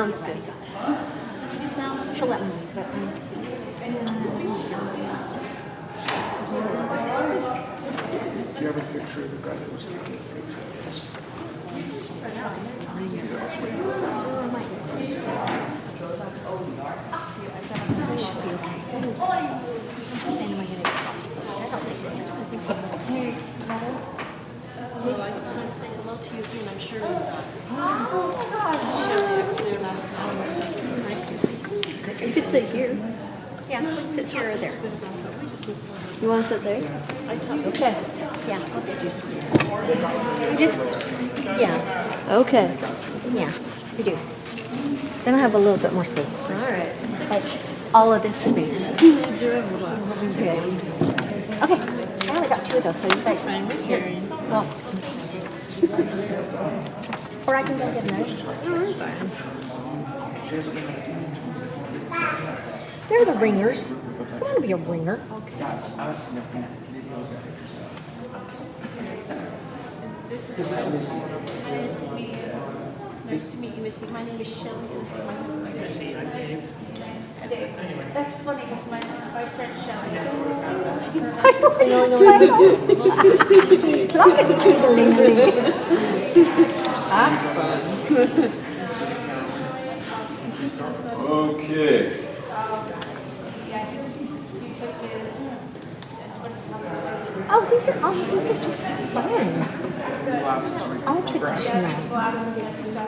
Sounds good. She'll let me leave, but You have a picture of the guy that was taking the picture of this? saying, am I going to get claustrophobic? I don't think so. Hey, Mother? I can't say hello to you again. I'm sure he's not. Oh, God. Shelley was there last night. It's just nice to see you. You could sit here. Yeah, we can sit here or there. You want to sit there? Okay. Yeah, let's do it. Just, yeah, Okay. yeah, we do. Then I have a little bit more space. All right. Like all of this space. Okay. Okay. I only got 2 of those, so you guys. Yes. Well, or I can go get another. They're the ringers. I want to be a ringer. This is Missy. Nice to meet you. Nice to meet you, Missy. My name is Shelley. This is my husband. Missy, I'm Dave. Dave. That's funny because my friend Shelley. Okay. Oh, these are just fun. All traditional. Oh, have you guys done that?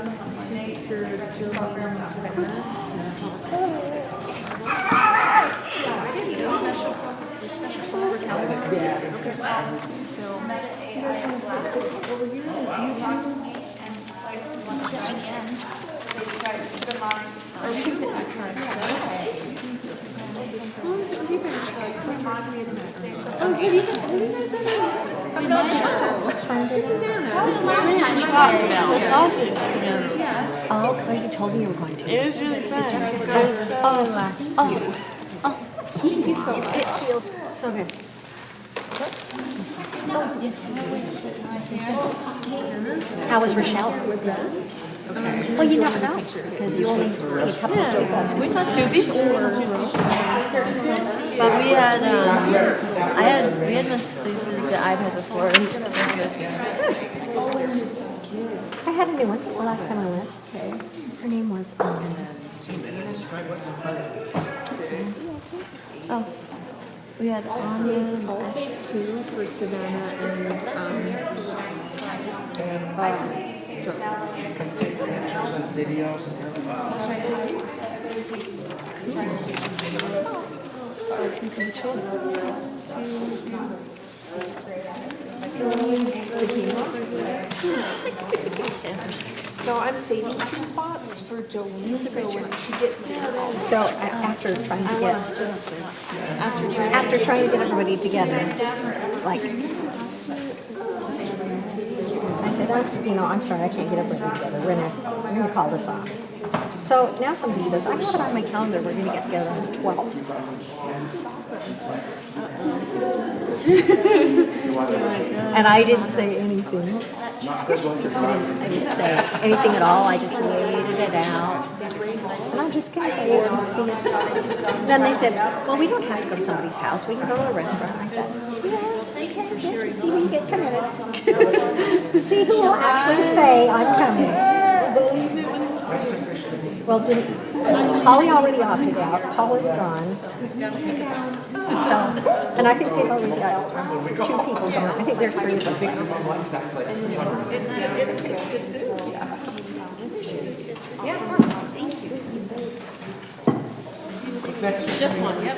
We managed to. Last time we talked about the sauces together. Yeah. Oh, Claire told me you were going to. It was really fun. Thank you so much. It feels so good. Oh, yes. How was Rochelle's? Busy? Well, you never know because you only see a couple of people. We saw 2 people. But we had, we had Miss Seuss's that I've had before. I had a new one the last time I went. Okay. Her name was, Oh, we had Anya. Two for Savannah Can take pictures and videos and So I'm saving 2 spots for Jolene. So when she gets in. so after trying to get everybody together, like, I said, I'm sorry, I can't get everybody together. We're gonna call this off. So now somebody says, I have it on my calendar, we're gonna get together on the 12th. And I didn't say anything. I didn't say anything at all. I just waited it out. And I'm just gonna wait and see. Then they said, well, we don't have to go to somebody's house. We can go to a restaurant like that. Yeah, just see who you get committed. See who will actually say I'm coming. Well, Holly already opted out. Paul is gone. So, and I think they've already got 2 people gone. I think there are 3 of us. It's good. It's good food. Yeah, of course. Thank you. Just one, yep.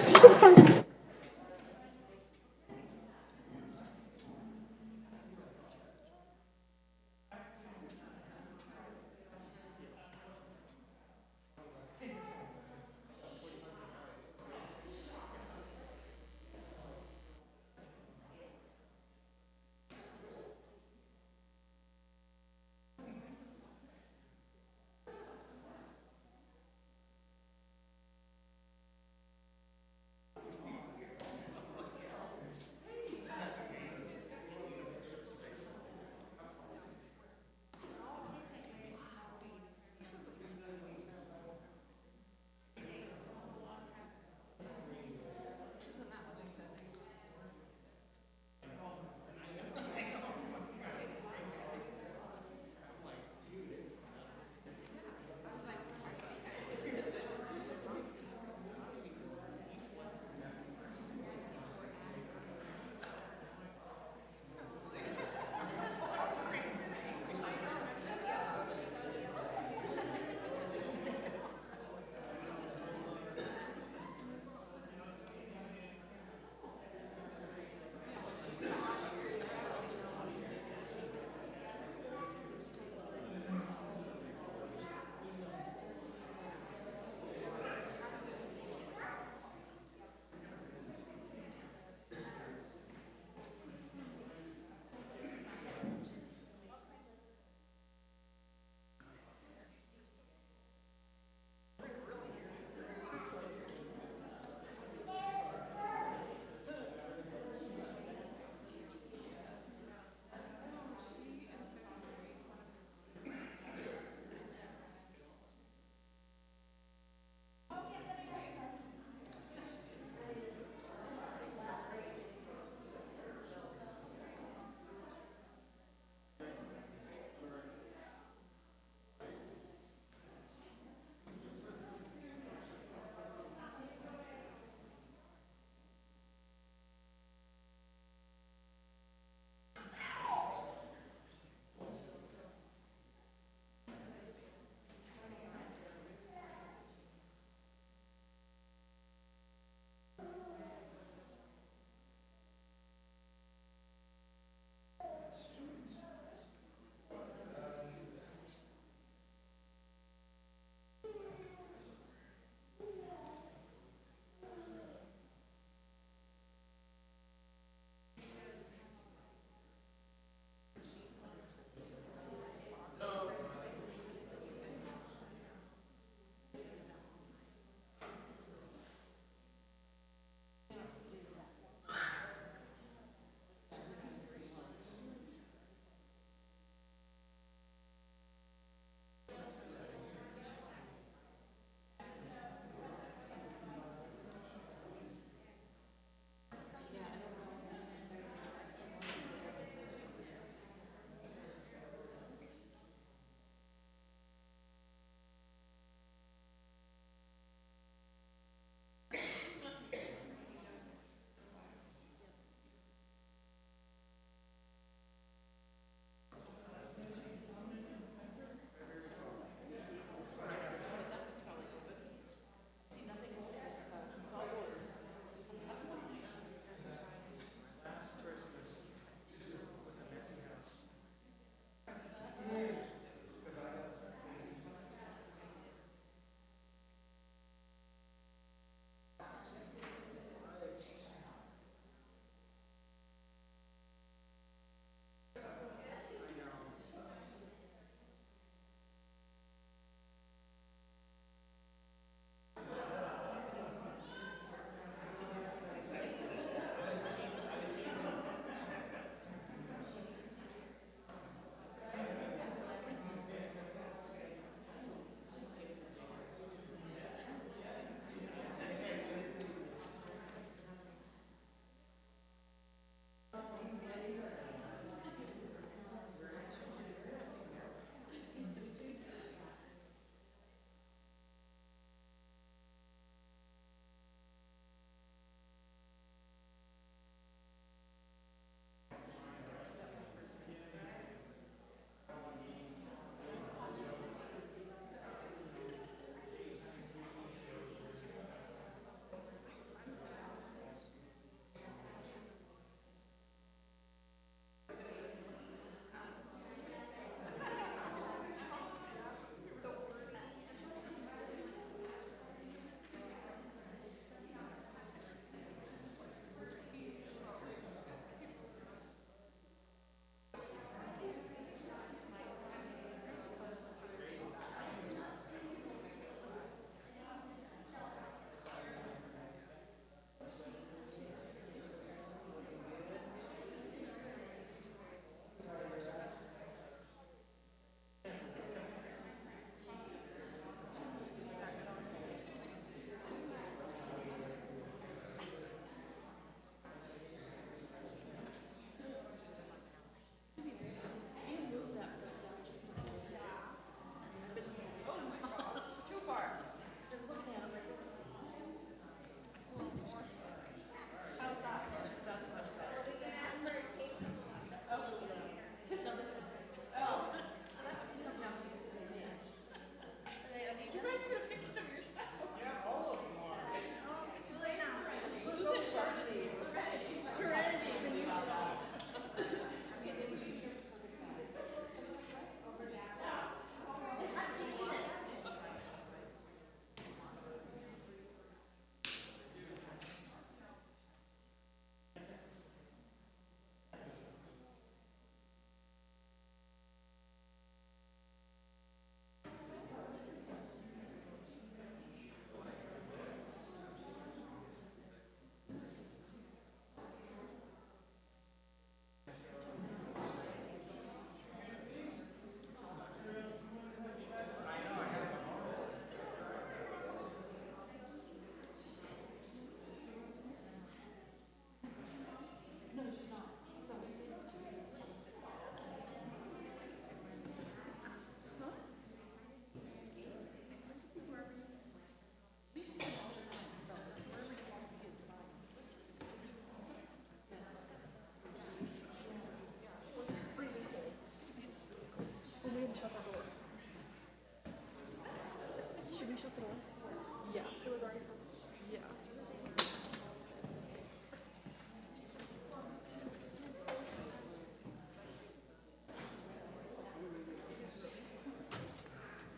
Yeah. It was already supposed to. Yeah.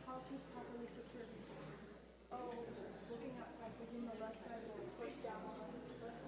How to properly secure. Oh, looking outside, looking the left side or push down on the left.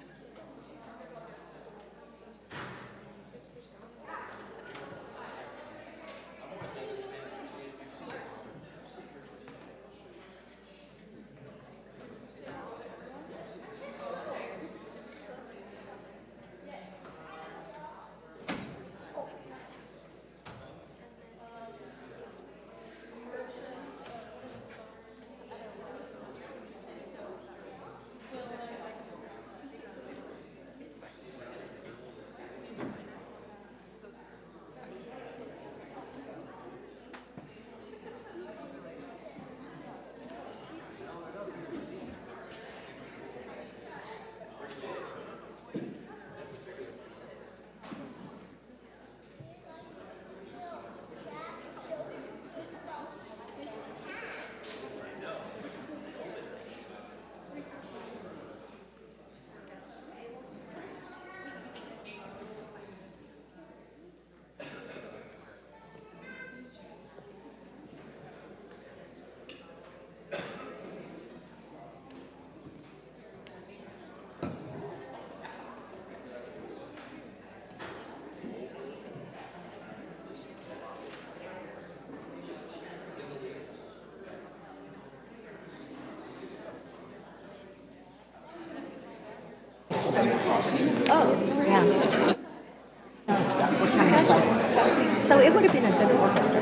Yeah. What kind of place? So it would have been a good orchestra.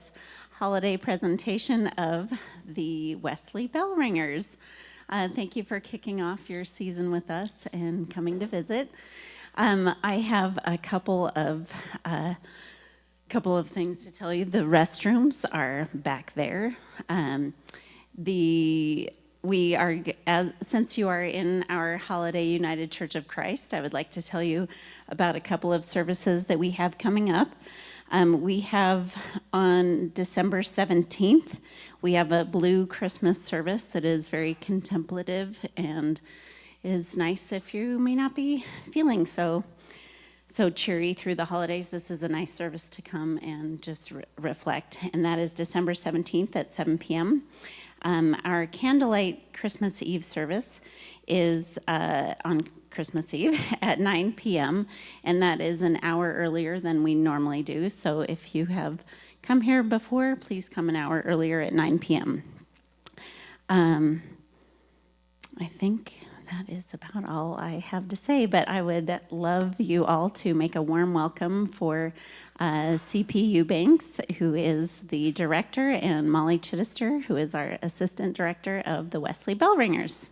this holiday presentation of the Wesley Bell Ringers. Thank you for kicking off your season with us and coming to visit. I have a couple of things to tell you. The restrooms are back there. Since you are in our Holladay United Church of Christ, I would like to tell you about a couple of services that we have coming up. We have on December 17th, we have a blue Christmas service that is very contemplative and is nice if you may not be feeling so cheery through the holidays. This is a nice service to come and just reflect, and that is December 17th at 7 p.m. Our candlelight Christmas Eve service is on Christmas Eve at 9 p.m., and that is an hour earlier than we normally do. So if you have come here before, please come an hour earlier at 9 p.m. I think that is about all I have to say, but I would love you all to make a warm welcome for CP Eubanks, who is the director, and Molly Chittister, who is our assistant director of the Wesley Bell Ringers.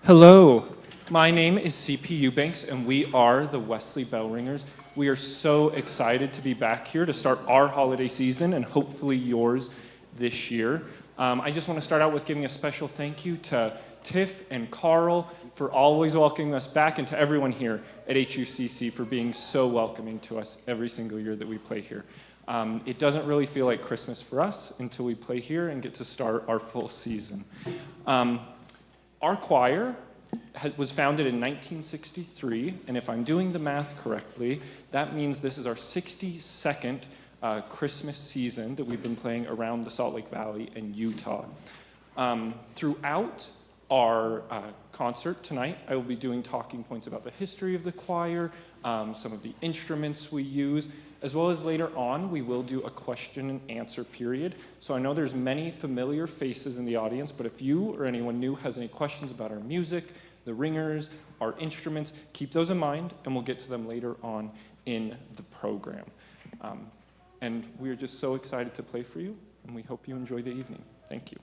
Hello, my name is CP Eubanks, and we are the Wesley Bell Ringers. We are so excited to be back here to start our holiday season and hopefully yours this year. I just want to start out with giving a special thank you to Tiff and Carl for always welcoming us back, and to everyone here at HUCC for being so welcoming to us every single year that we play here. It doesn't really feel like Christmas for us until we play here and get to start our full season. Our choir was founded in 1963, and if I'm doing the math correctly, that means this is our 62nd Christmas season that we've been playing around the Salt Lake Valley and Utah. Throughout our concert tonight, I will be doing talking points about the history of the choir, some of the instruments we use, as well as later on, we will do a question and answer period. So I know there's many familiar faces in the audience, but if you or anyone new has any questions about our music, the ringers, our instruments, keep those in mind, and we'll get to them later on in the program. And we are just so excited to play for you, and we hope you enjoy the evening. Thank you.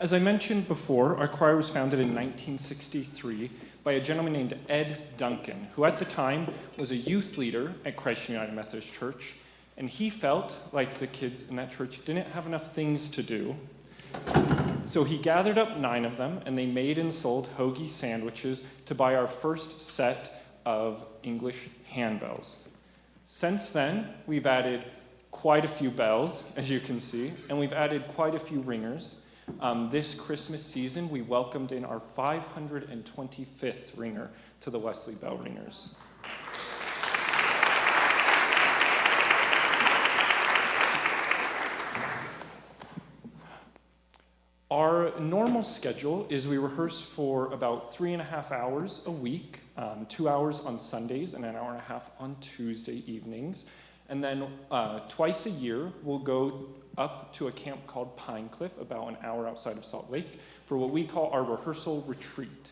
As I mentioned before, our choir was founded in 1963 by a gentleman named Ed Duncan, who at the time was a youth leader at Christ United Methodist Church, and he felt like the kids in that church didn't have enough things to do. So he gathered up 9 of them, and they made and sold hoagie sandwiches to buy our first set of English handbells. Since then, we've added quite a few bells, as you can see, and we've added quite a few ringers. This Christmas season, we welcomed in our 525th ringer to the Wesley Bell Ringers. Our normal schedule is we rehearse for about 3.5 hours a week, 2 hours on Sundays and an hour and a half on Tuesday evenings. And then twice a year, we'll go up to a camp called Pine Cliff, about an hour outside of Salt Lake, for what we call our rehearsal retreat.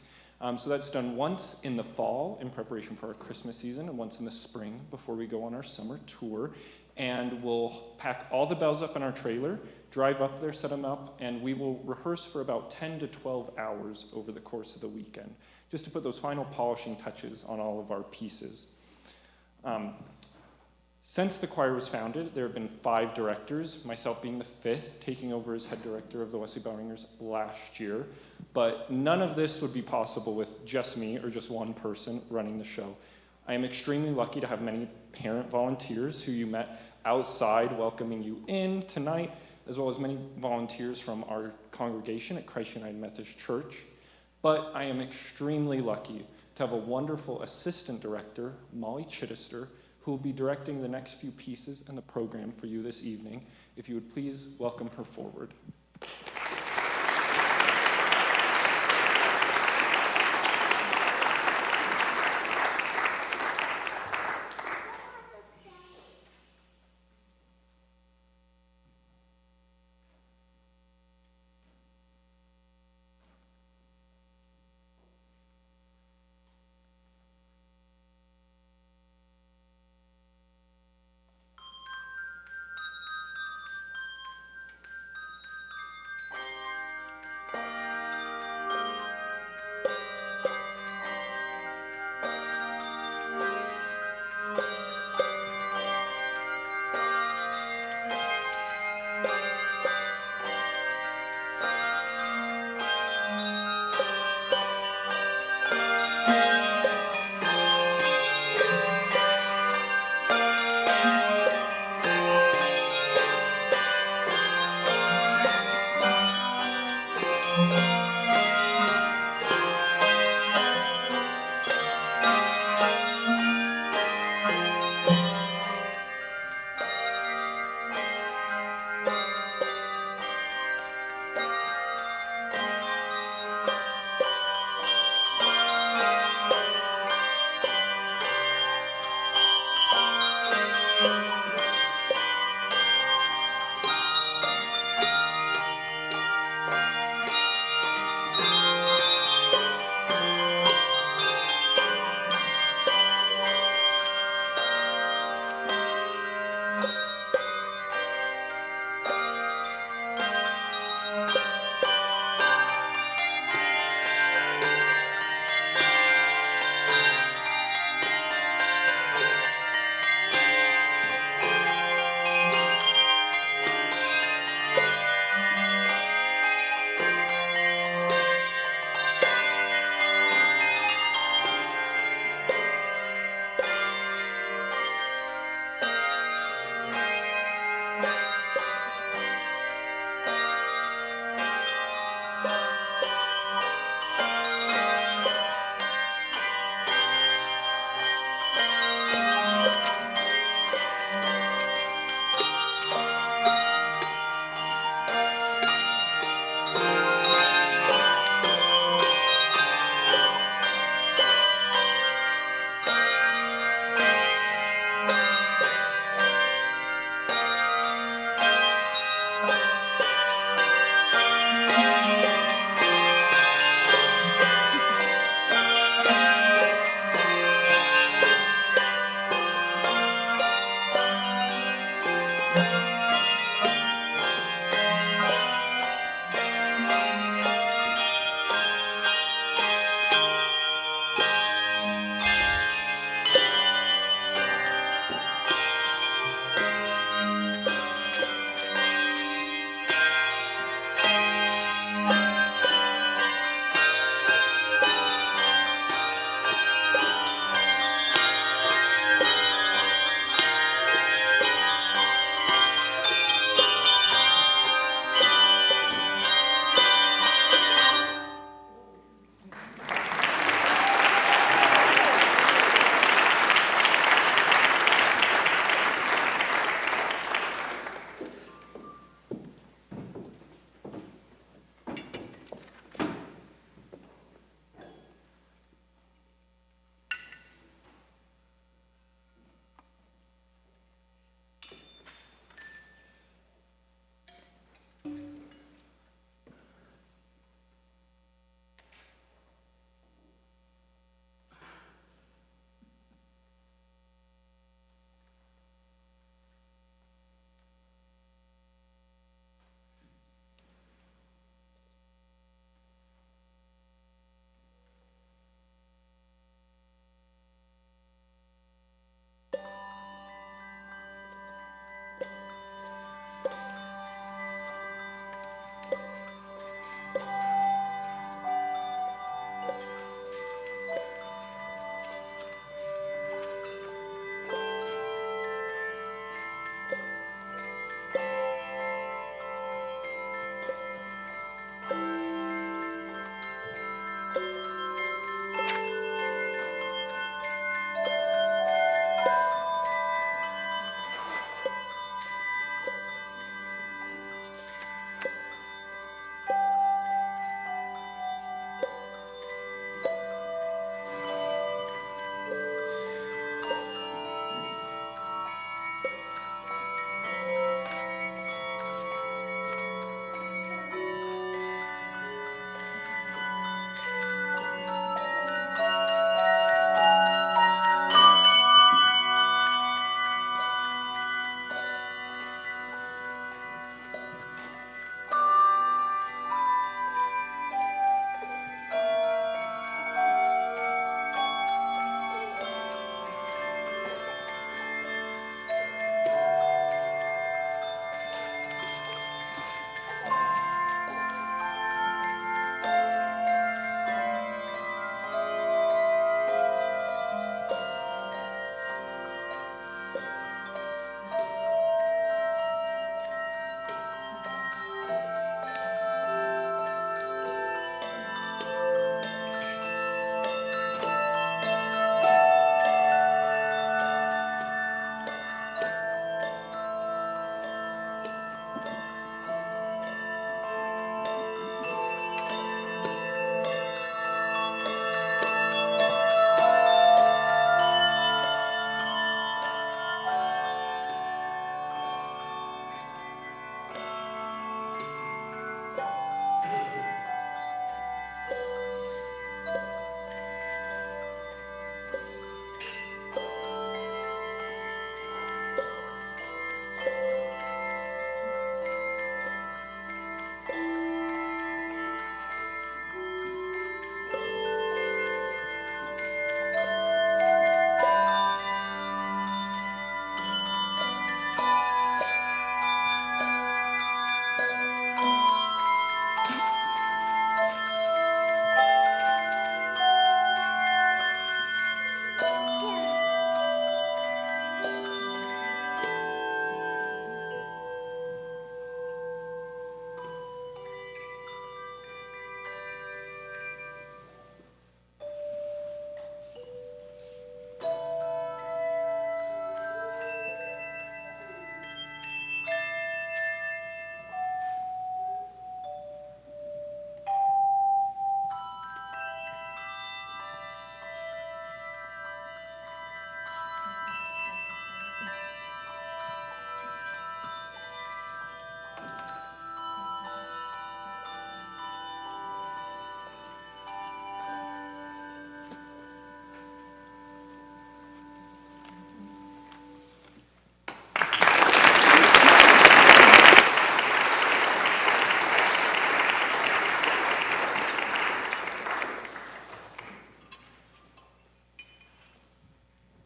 So that's done once in the fall in preparation for our Christmas season, and once in the spring before we go on our summer tour. And we'll pack all the bells up in our trailer, drive up there, set them up, and we will rehearse for about 10 to 12 hours over the course of the weekend, just to put those final polishing touches on all of our pieces. Since the choir was founded, there have been 5 directors, myself being the 5th, taking over as head director of the Wesley Bell Ringers last year. But none of this would be possible with just me or just one person running the show. I am extremely lucky to have many parent volunteers who you met outside welcoming you in tonight, as well as many volunteers from our congregation at Christ United Methodist Church. But I am extremely lucky to have a wonderful assistant director, Molly Chittister, who will be directing the next few pieces in the program for you this evening. If you would please welcome her forward.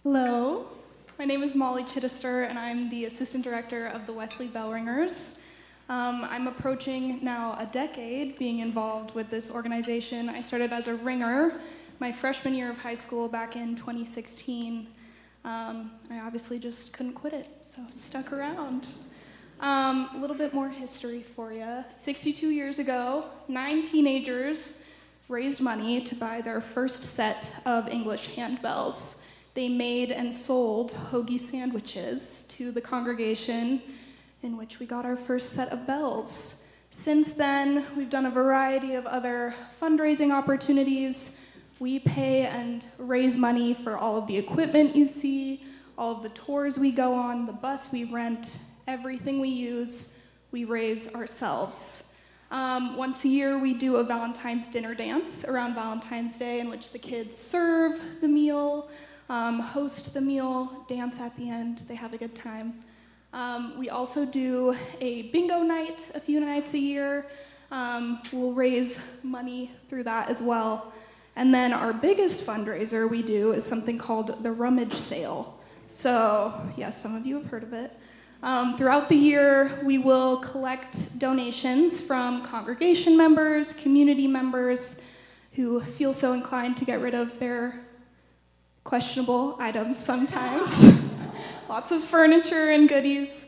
Hello, my name is Molly Chittister, and I'm the Assistant Director of the WESLEY Bell Ringers. I'm approaching now a decade being involved with this organization. I started as a ringer my freshman year of high school back in 2016. I obviously just couldn't quit it, so stuck around. A little bit more history for you. 62 years ago, 9 teenagers raised money to buy their first set of English handbells. They made and sold hoagie sandwiches to the congregation, in which we got our first set of bells. Since then, we've done a variety of other fundraising opportunities. We pay and raise money for all of the equipment you see, all of the tours we go on, the bus we rent, everything we use, we raise ourselves. Once a year, we do a Valentine's dinner dance around Valentine's Day, in which the kids serve the meal, host the meal, dance at the end. They have a good time. We also do a bingo night a few nights a year. We'll raise money through that as well. And then our biggest fundraiser we do is something called the rummage sale. So, yes, some of you have heard of it. Throughout the year, we will collect donations from congregation members, community members who feel so inclined to get rid of their questionable items sometimes. Lots of furniture and goodies.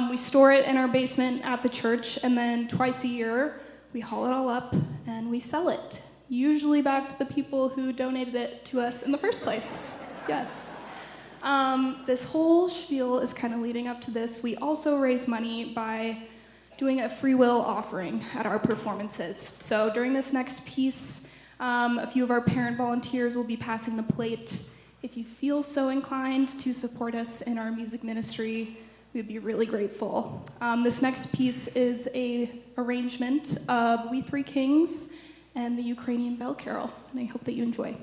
We store it in our basement at the church, and then twice a year, we haul it all up and we sell it, usually back to the people who donated it to us in the first place. Yes. This whole spiel is kind of leading up to this. We also raise money by doing a free will offering at our performances. So during this next piece, a few of our parent volunteers will be passing the plate. If you feel so inclined to support us in our music ministry, we'd be really grateful. This next piece is an arrangement of We Three Kings and the Ukrainian Bell Carol, and I hope that you enjoy.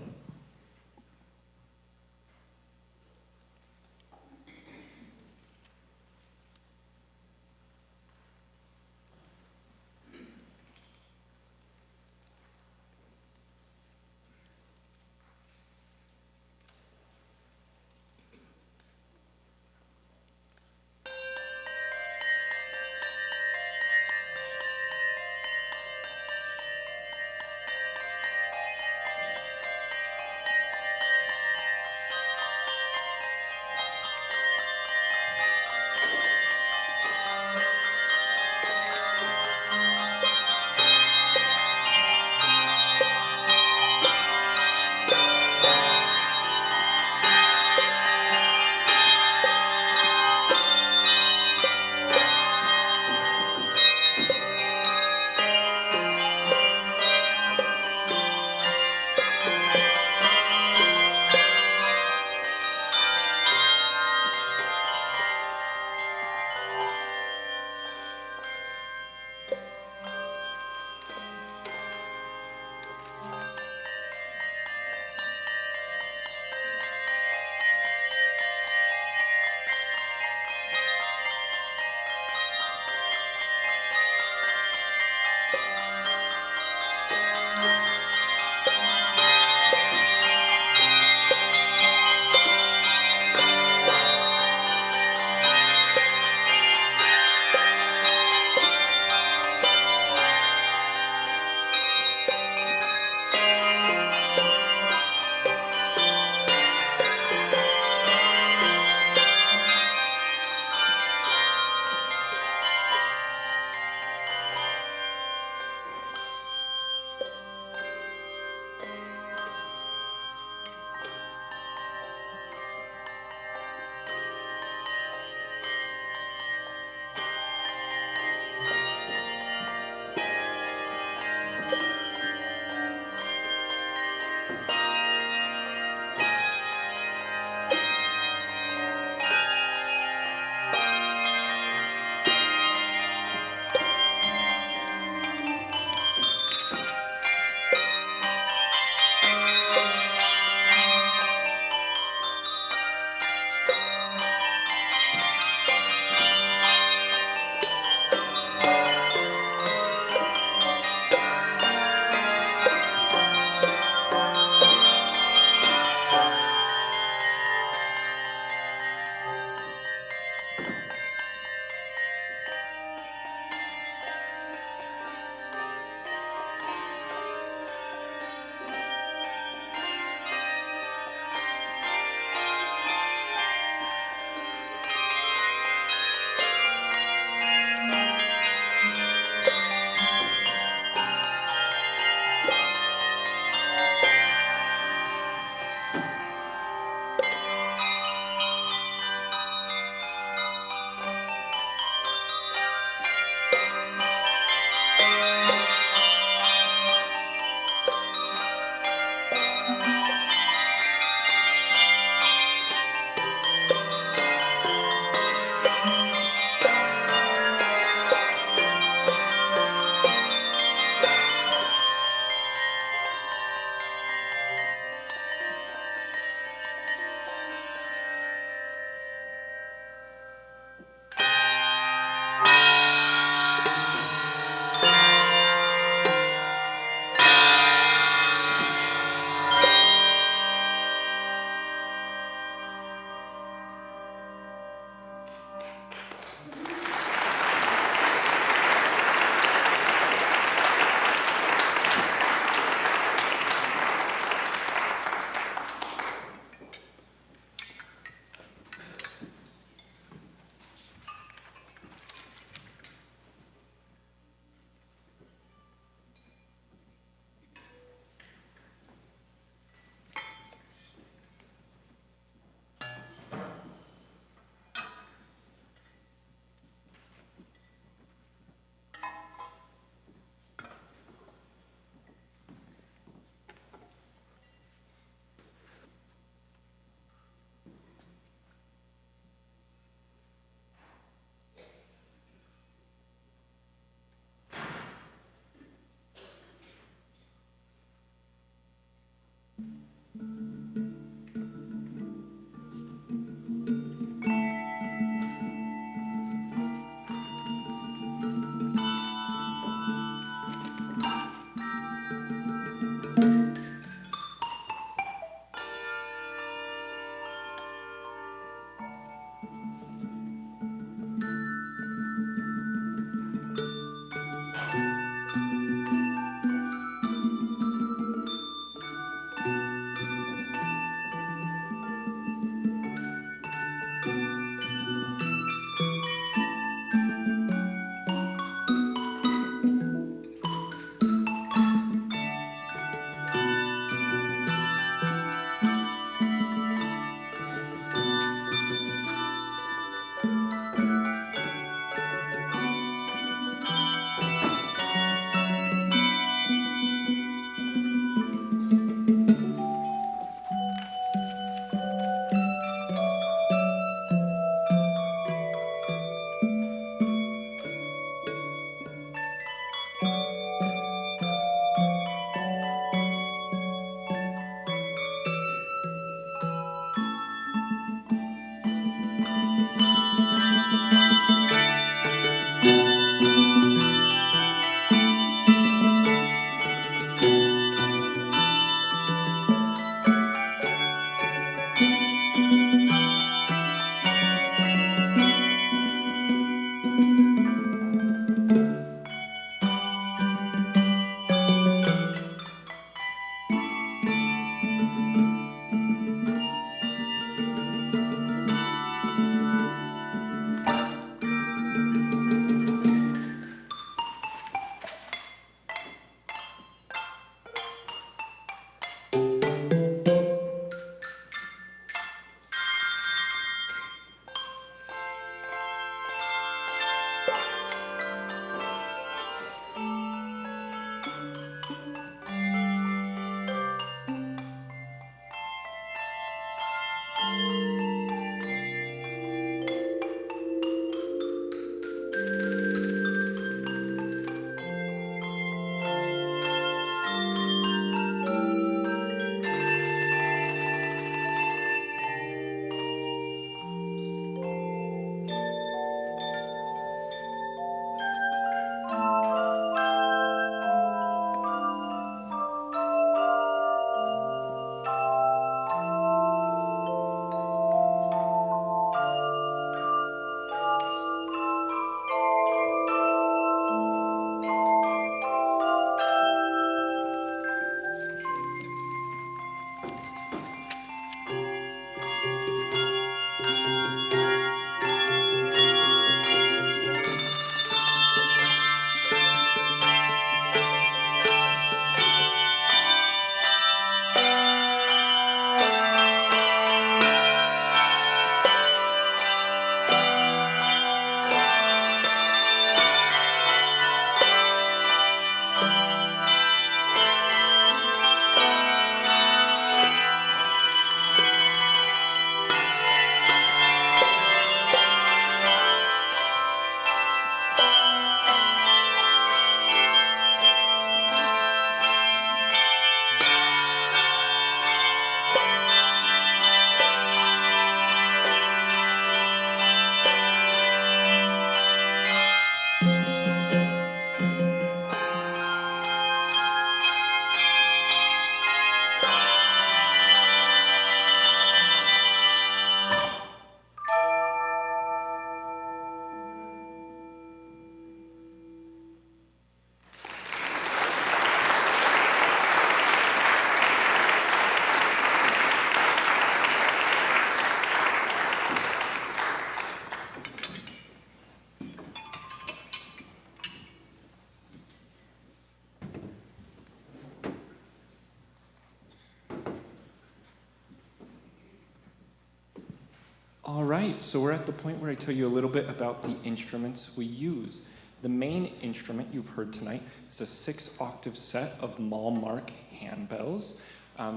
All right, so we're at the point where I tell you a little bit about the instruments we use. The main instrument you've heard tonight is a 6-octave set of Malmark handbells.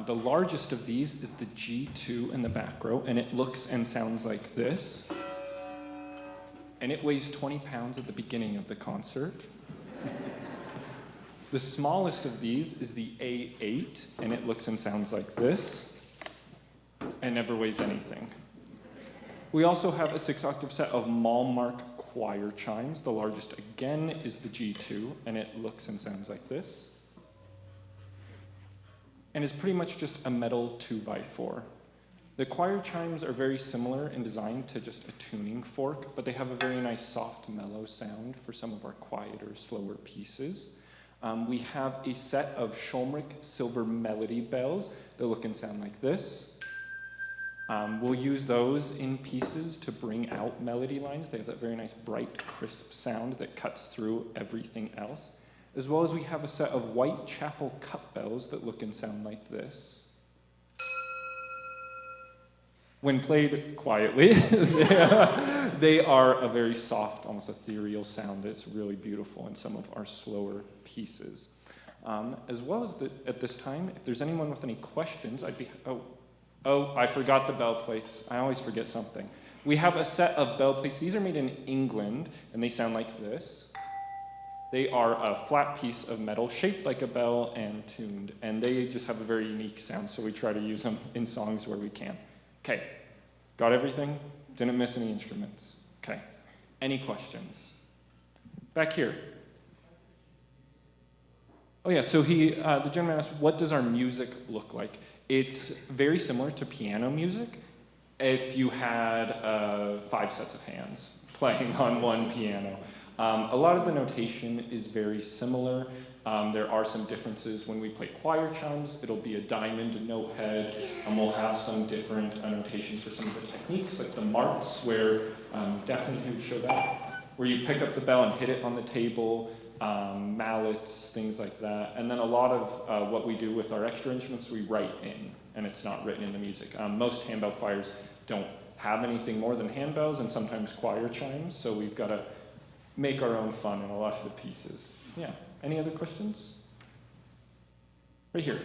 The largest of these is the G2 in the back row, and it looks and sounds like this. And it weighs 20 pounds at the beginning of the concert. The smallest of these is the A8, and it looks and sounds like this, and never weighs anything. We also have a 6-octave set of Malmark choir chimes. The largest, again, is the G2, and it looks and sounds like this. And is pretty much just a metal 2x4. The choir chimes are very similar in design to just a tuning fork, but they have a very nice soft, mellow sound for some of our quieter, slower pieces. We have a set of Schulmerich silver melody bells that look and sound like this. We'll use those in pieces to bring out melody lines. They have that very nice, bright, crisp sound that cuts through everything else. As well as we have a set of Whitechapel cup bells that look and sound like this. When played quietly, they are a very soft, almost ethereal sound that's really beautiful in some of our slower pieces. As well as at this time, if there's anyone with any questions, I'd be... Oh, I forgot the bell plates. I always forget something. We have a set of bell plates. These are made in England, and they sound like this. They are a flat piece of metal shaped like a bell and tuned, and they just have a very unique sound, so we try to use them in songs where we can. Okay, got everything? Didn't miss any instruments. Okay, any questions? Back here. Oh yeah, so the gentleman asked, what does our music look like? It's very similar to piano music if you had 5 sets of hands playing on one piano. A lot of the notation is very similar. There are some differences when we play choir chimes. It'll be a diamond note head, and we'll have some different notations for some of the techniques, like the marks, where Daphne could show that, where you pick up the bell and hit it on the table, mallets, things like that. And then a lot of what we do with our extra instruments, we write in, and it's not written in the music. Most handbell choirs don't have anything more than handbells and sometimes choir chimes, so we've got to make our own fun in a lot of the pieces. Yeah, any other questions? Right here.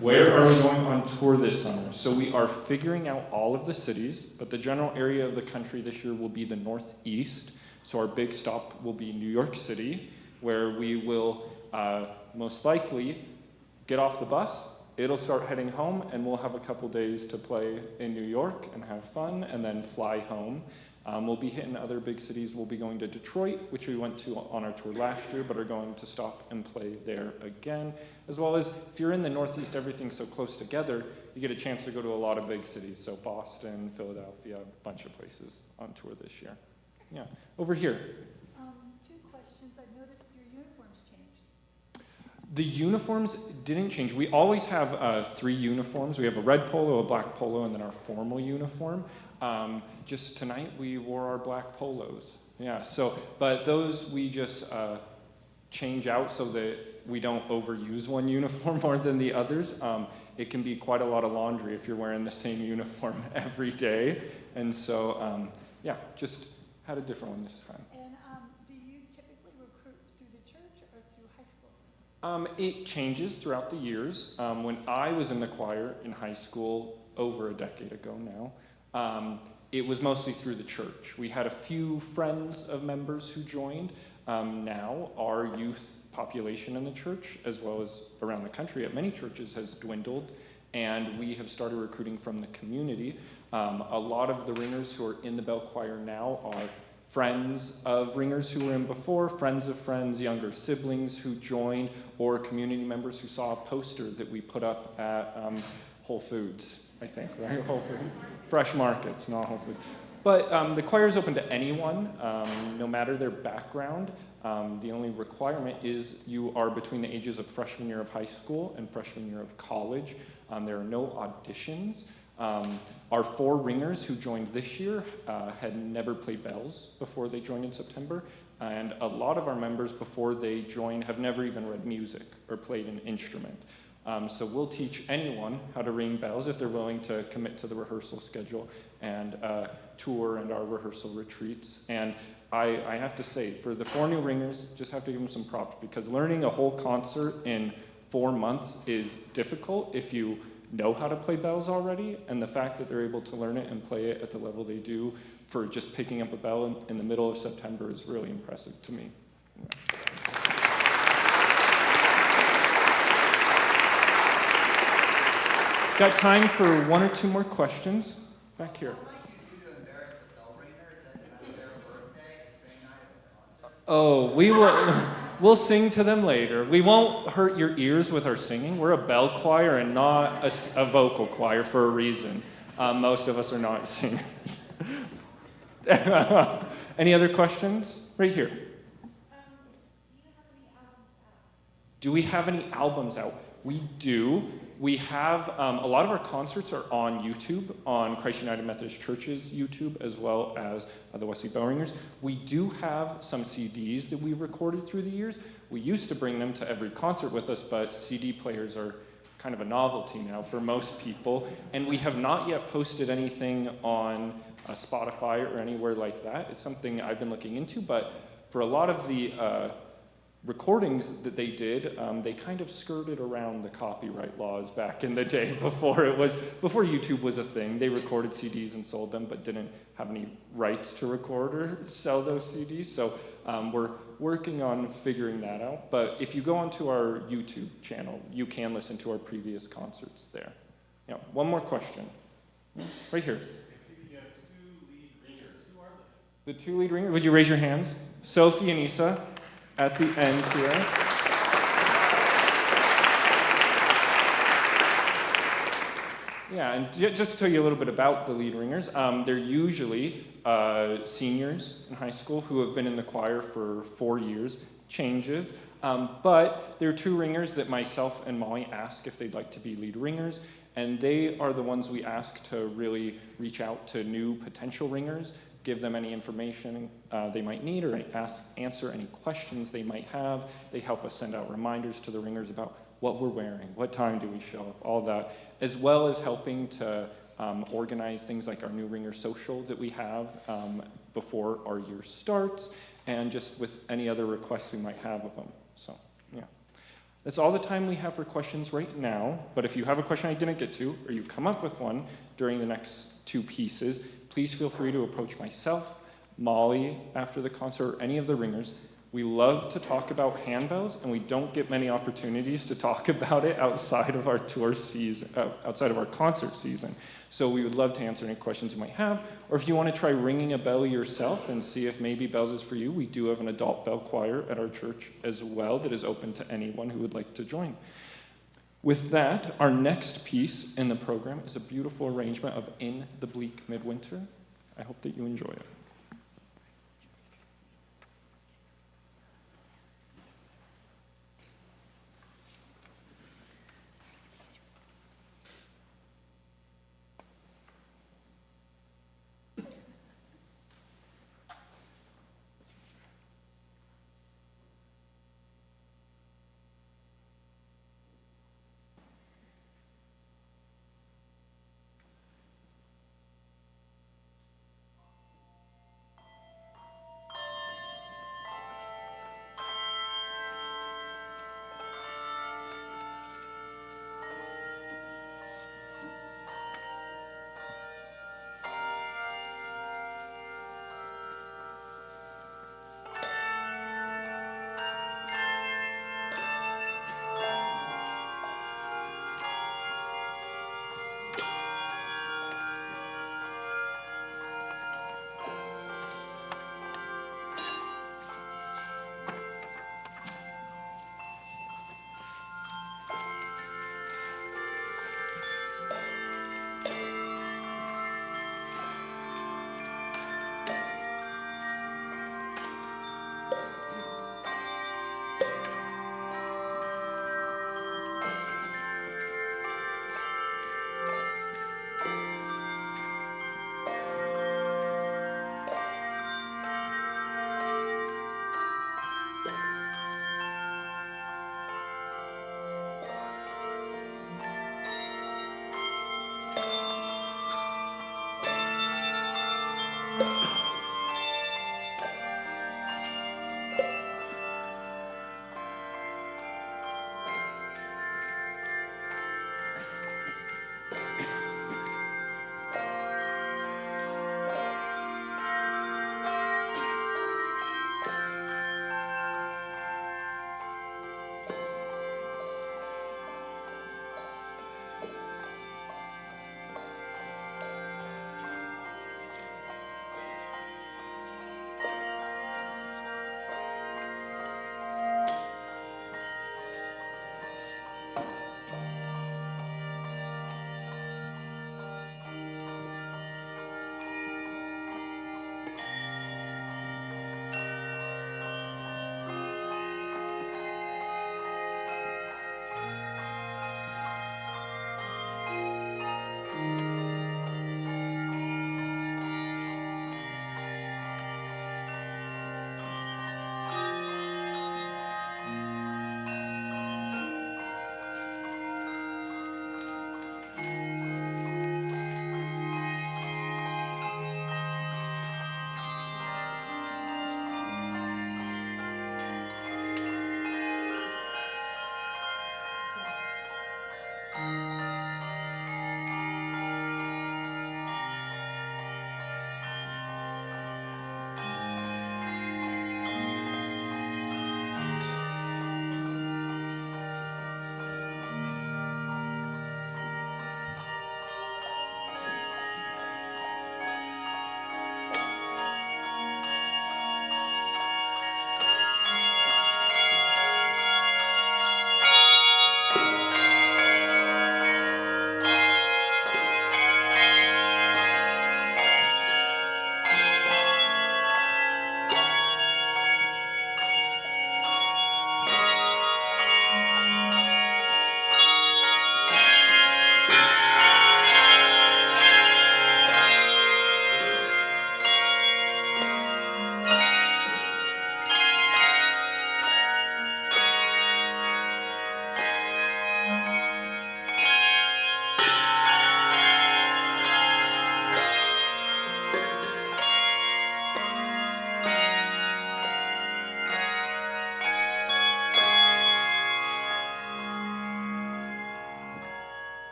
Where are we going on tour this summer? So we are figuring out all of the cities, but the general area of the country this year will be the Northeast. So our big stop will be New York City, where we will most likely get off the bus. It'll start heading home, and we'll have a couple days to play in New York and have fun, and then fly home. We'll be hitting other big cities. We'll be going to Detroit, which we went to on our tour last year, but are going to stop and play there again. As well as, if you're in the Northeast, everything's so close together, you get a chance to go to a lot of big cities. So Boston, Philadelphia, a bunch of places on tour this year. Yeah, over here. 2 questions. I've noticed your uniforms changed. The uniforms didn't change. We always have 3 uniforms. We have a red polo, a black polo, and then our formal uniform. Just tonight we wore our black polos. Yeah, so, but those we just change out so that we don't overuse one uniform more than the others. It can be quite a lot of laundry if you're wearing the same uniform every day. And so, yeah, just had a different one this time. And do you typically recruit through the church or through high school? It changes throughout the years. When I was in the choir in high school, over a decade ago now, it was mostly through the church. We had a few friends of members who joined. Now our youth population in the church, as well as around the country at many churches, has dwindled, and we have started recruiting from the community. A lot of the ringers who are in the bell choir now are friends of ringers who were in before, friends of friends, younger siblings who joined, or community members who saw a poster that we put up at Whole Foods, I think, right? Whole Foods. Fresh Markets, not Whole Foods. But the choir is open to anyone, no matter their background. The only requirement is you are between the ages of freshman year of high school and freshman year of college. There are no auditions. Our 4 ringers who joined this year had never played bells before they joined in September, and a lot of our members before they joined have never even read music or played an instrument. So we'll teach anyone how to ring bells if they're willing to commit to the rehearsal schedule and tour and our rehearsal retreats. And I have to say, for the 4 new ringers, just have to give them some props, because learning a whole concert in 4 months is difficult if you know how to play bells already, and the fact that they're able to learn it and play it at the level they do for just picking up a bell in the middle of September is really impressive to me. Got time for 1 or 2 more questions back here. Oh, we'll sing to them later. We won't hurt your ears with our singing. We're a bell choir and not a vocal choir for a reason. Most of us are not singers. Any other questions? Right here. Do we have any albums out? We do. We have, a lot of our concerts are on YouTube, on Christ United Methodist Church's YouTube, as well as the Wesley Bell Ringers. We do have some CDs that we've recorded through the years. We used to bring them to every concert with us, but CD players are kind of a novelty now for most people. And we have not yet posted anything on Spotify or anywhere like that. It's something I've been looking into, but for a lot of the recordings that they did, they kind of skirted around the copyright laws back in the day before YouTube was a thing. They recorded CDs and sold them, but didn't have any rights to record or sell those CDs. So we're working on figuring that out. But if you go onto our YouTube channel, you can listen to our previous concerts there. Yeah, one more question. Right here. You have 2 lead ringers. Who are they? The 2 lead ringers, would you raise your hands? Sophie and Isa. At the end here. Yeah, and just to tell you a little bit about the lead ringers, they're usually seniors in high school who have been in the choir for 4 years, changes, but there are 2 ringers that myself and Molly ask if they'd like to be lead ringers, and they are the ones we ask to really reach out to new potential ringers, give them any information they might need, or answer any questions they might have. They help us send out reminders to the ringers about what we're wearing, what time do we show up, all that, as well as helping to organize things like our new ringer social that we have before our year starts, and just with any other requests we might have of them. So, yeah. That's all the time we have for questions right now, but if you have a question I didn't get to, or you come up with one during the next 2 pieces, please feel free to approach myself, Molly after the concert, or any of the ringers. We love to talk about handbells, and we don't get many opportunities to talk about it outside of our tour season, outside of our concert season. So we would love to answer any questions you might have, or if you want to try ringing a bell yourself and see if maybe bells is for you, we do have an adult bell choir at our church as well that is open to anyone who would like to join. With that, our next piece in the program is a beautiful arrangement of In the Bleak Midwinter. I hope that you enjoy it.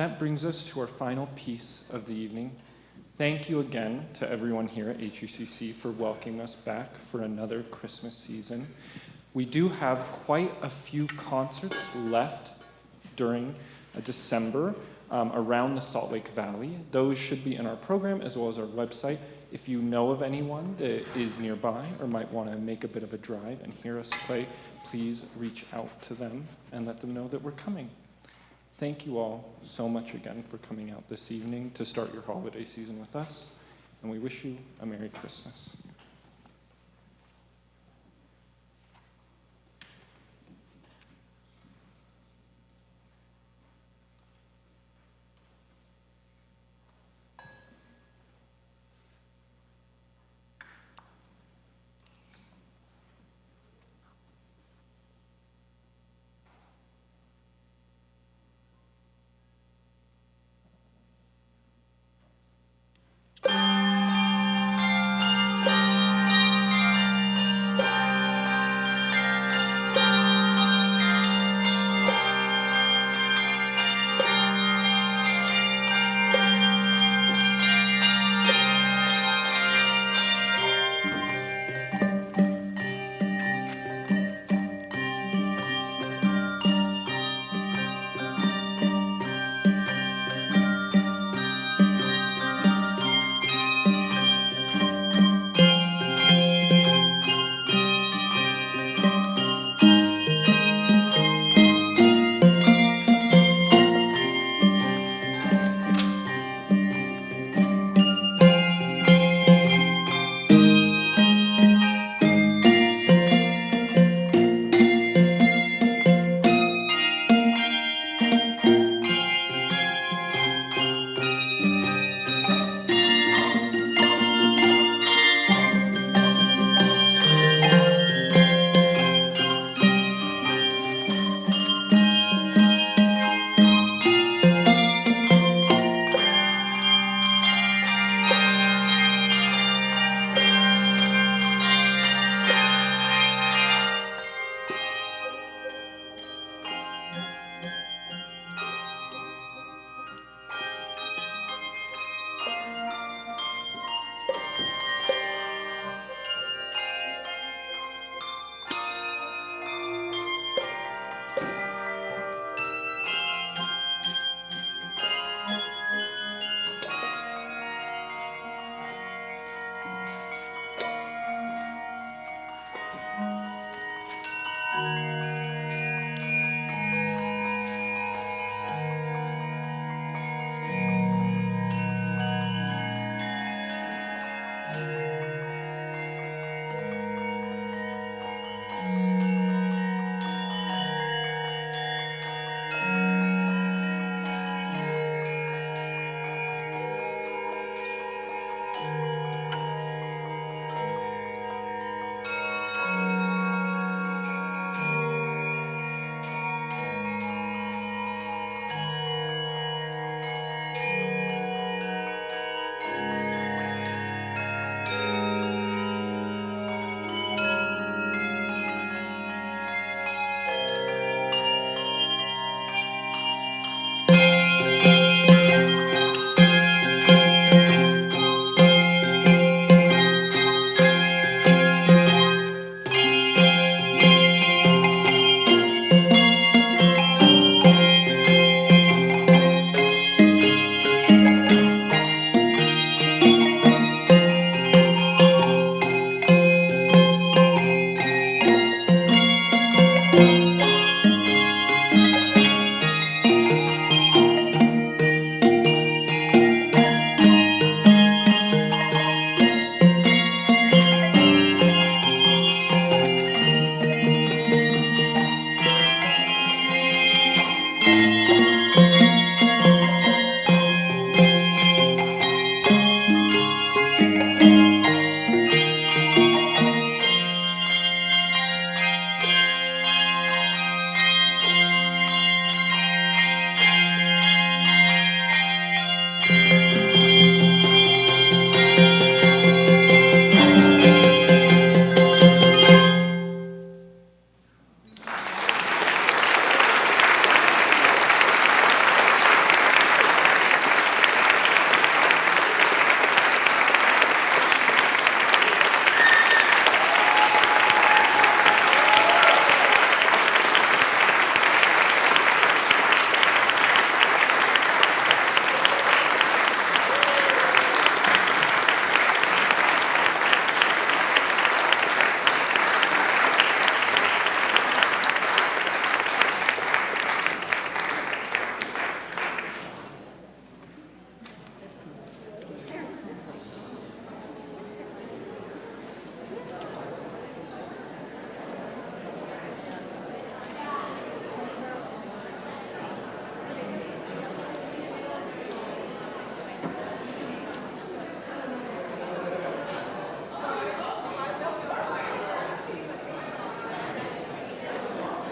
that brings us to our final piece of the evening. Thank you again to everyone here at HUCC for welcoming us back for another Christmas season. We do have quite a few concerts left during December around the Salt Lake Valley. Those should be in our program as well as our website. If you know of anyone that is nearby or might want to make a bit of a drive and hear us play, please reach out to them and let them know that we're coming. Thank you all so much again for coming out this evening to start your holiday season with us, and we wish you a Merry Christmas.